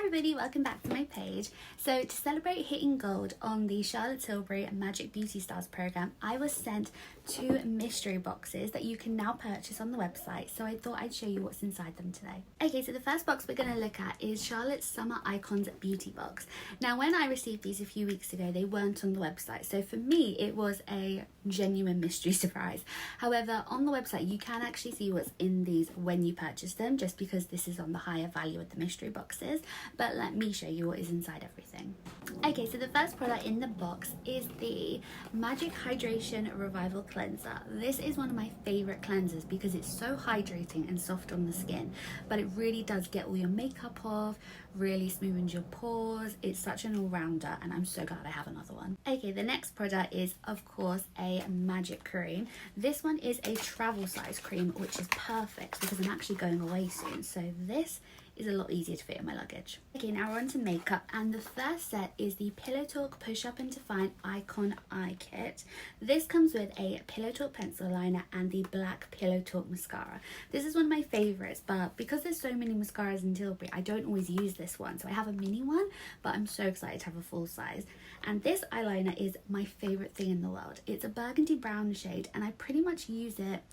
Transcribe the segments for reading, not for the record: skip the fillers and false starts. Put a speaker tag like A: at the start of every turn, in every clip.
A: everybody, welcome back to my page. So to celebrate hitting gold on the Charlotte Tilbury Magic Beauty Stars program, I was sent 2 mystery boxes that you can now purchase on the website, so I thought I'd show you what's inside them today. Okay, so the first box we're going to look at is Charlotte's Summer Icons Beauty Box. Now when I received these a few weeks ago, they weren't on the website, so for me it was a genuine mystery surprise. However, on the website you can actually see what's in these when you purchase them, just because this is on the higher value of the mystery boxes, but let me show you what is inside everything. Okay, so the first product in the box is the Magic Hydration Revival Cleanser. This is one of my favorite cleansers because it's so hydrating and soft on the skin, but it really does get all your makeup off, really smoothens your pores. It's such an all-rounder and I'm so glad I have another one. Okay, the next product is of course a magic cream. This one is a travel size cream, which is perfect because I'm actually going away soon, so this is a lot easier to fit in my luggage. Okay, now we're on to makeup, and the first set is the Pillow Talk Push Up and Define Icon Eye Kit. This comes with a Pillow Talk pencil liner and the black Pillow Talk mascara. This is one of my favourites, but because there's so many mascaras in Tilbury, I don't always use this one, so I have a mini one, but I'm so excited to have a full size. And this eyeliner is my favourite thing in the world. It's a burgundy brown shade, and I pretty much use it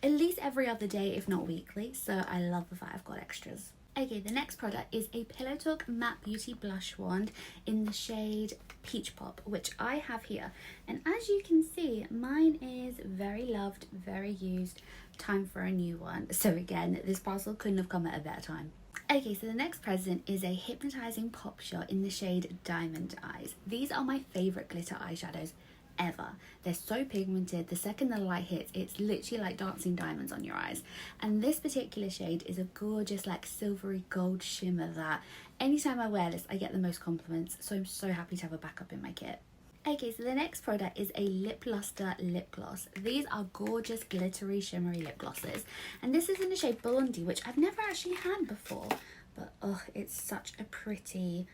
A: at least every other day, if not weekly, so I love the fact I've got extras. Okay, the next product is a Pillow Talk Matte Beauty Blush Wand in the shade Peach Pop, which I have here. And as you can see, mine is very loved, very used, time for a new one. So again, this parcel couldn't have come at a better time. Okay, so the next present is a hypnotizing pop shot in the shade Diamond Eyes. These are my favourite glitter eyeshadows ever. They're so pigmented. The second the light hits, it's literally like dancing diamonds on your eyes. And this particular shade is a gorgeous like silvery gold shimmer that anytime I wear this I get the most compliments, so I'm so happy to have a backup in my kit. Okay, so the next product is a Lip Luster lip gloss. These are gorgeous glittery shimmery lip glosses, and this is in the shade Blondie, which I've never actually had before, but oh, it's such a pretty,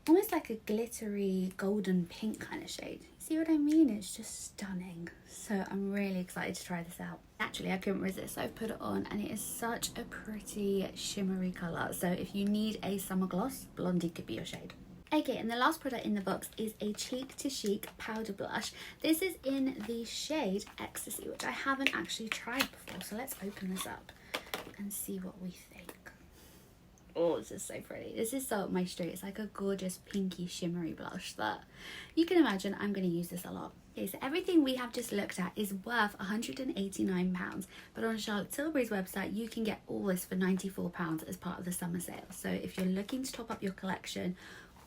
A: almost like a glittery golden pink kind of shade. See what I mean? It's just stunning. So I'm really excited to try this out. Actually, I couldn't resist, so I've put it on and it is such a pretty shimmery colour. So if you need a summer gloss, Blondie could be your shade. Okay, and the last product in the box is a Cheek to Chic powder blush. This is in the shade Ecstasy, which I haven't actually tried before. So let's open this up and see what we think. Oh, this is so pretty. This is so up my street. It's like a gorgeous pinky shimmery blush that you can imagine I'm going to use this a lot. Okay, so everything we have just looked at is worth £189, but on Charlotte Tilbury's website you can get all this for £94 as part of the summer sale. So if you're looking to top up your collection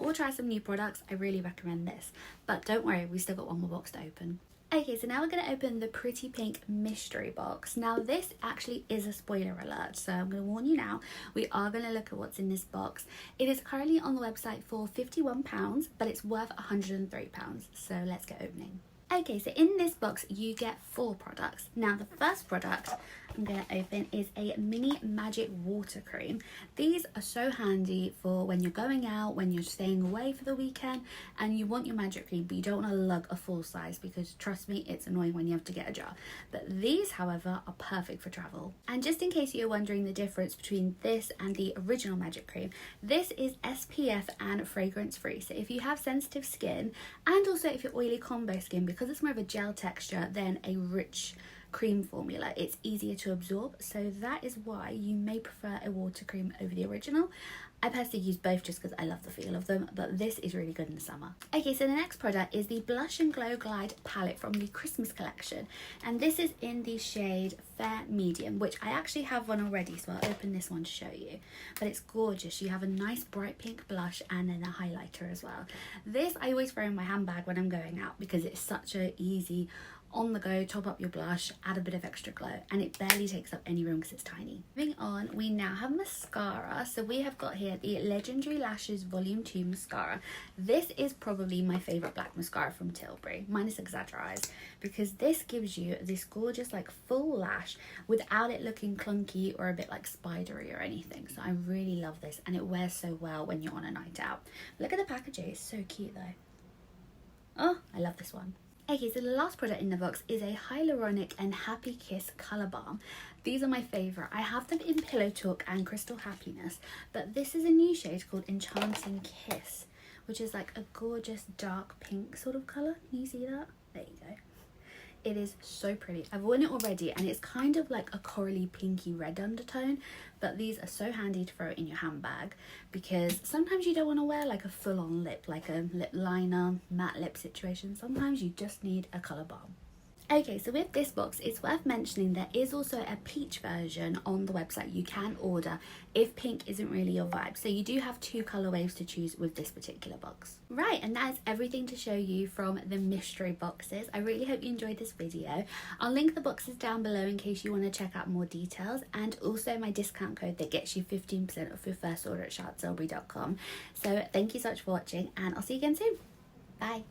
A: or try some new products, I really recommend this. But don't worry, we've still got one more box to open. Okay, so now we're going to open the Pretty Pink mystery box. Now this actually is a spoiler alert, so I'm going to warn you now, we are going to look at what's in this box. It is currently on the website for £51, but it's worth £103, so let's get opening. Okay, so in this box you get 4 products. Now the first product I'm going to open is a mini magic water cream. These are so handy for when you're going out, when you're staying away for the weekend and you want your magic cream but you don't want to lug a full size, because trust me, it's annoying when you have to get a jar. But these, however, are perfect for travel. And just in case you're wondering the difference between this and the original magic cream, this is SPF and fragrance free. So if you have sensitive skin, and also if you're oily combo skin, because it's more of a gel texture than a rich cream formula, it's easier to absorb, so that is why you may prefer a water cream over the original. I personally use both just because I love the feel of them, but this is really good in the summer. Okay, so the next product is the Blush and Glow Glide palette from the Christmas collection, and this is in the shade Fair Medium, which I actually have one already, so I'll open this one to show you. But it's gorgeous. You have a nice bright pink blush and then a highlighter as well. This I always throw in my handbag when I'm going out because it's such a easy on the go, top up your blush, add a bit of extra glow, and it barely takes up any room because it's tiny. Moving on, we now have mascara. So we have got here the Legendary Lashes Volume 2 mascara. This is probably my favourite black mascara from Tilbury, minus Exaggereyes, because this gives you this gorgeous like full lash without it looking clunky or a bit like spidery or anything. So I really love this, and it wears so well when you're on a night out. Look at the packaging, it's so cute though. Oh, I love this one. Okay, so the last product in the box is a Hyaluronic and Happy Kiss Colour Balm. These are my favourite. I have them in Pillow Talk and Crystal Happiness, but this is a new shade called Enchanting Kiss, which is like a gorgeous dark pink sort of colour. Can you see that? There you go. It is so pretty. I've worn it already and it's kind of like a corally pinky red undertone, but these are so handy to throw in your handbag because sometimes you don't want to wear like a full-on lip, like a lip liner, matte lip situation. Sometimes you just need a colour balm. Okay, so with this box, it's worth mentioning there is also a peach version on the website you can order if pink isn't really your vibe. So you do have 2 colourways to choose with this particular box. Right, and that is everything to show you from the mystery boxes. I really hope you enjoyed this video. I'll link the boxes down below in case you want to check out more details, and also my discount code that gets you 15% off your first order at charlottetilbury.com. So thank you so much for watching, and I'll see you again soon. Bye.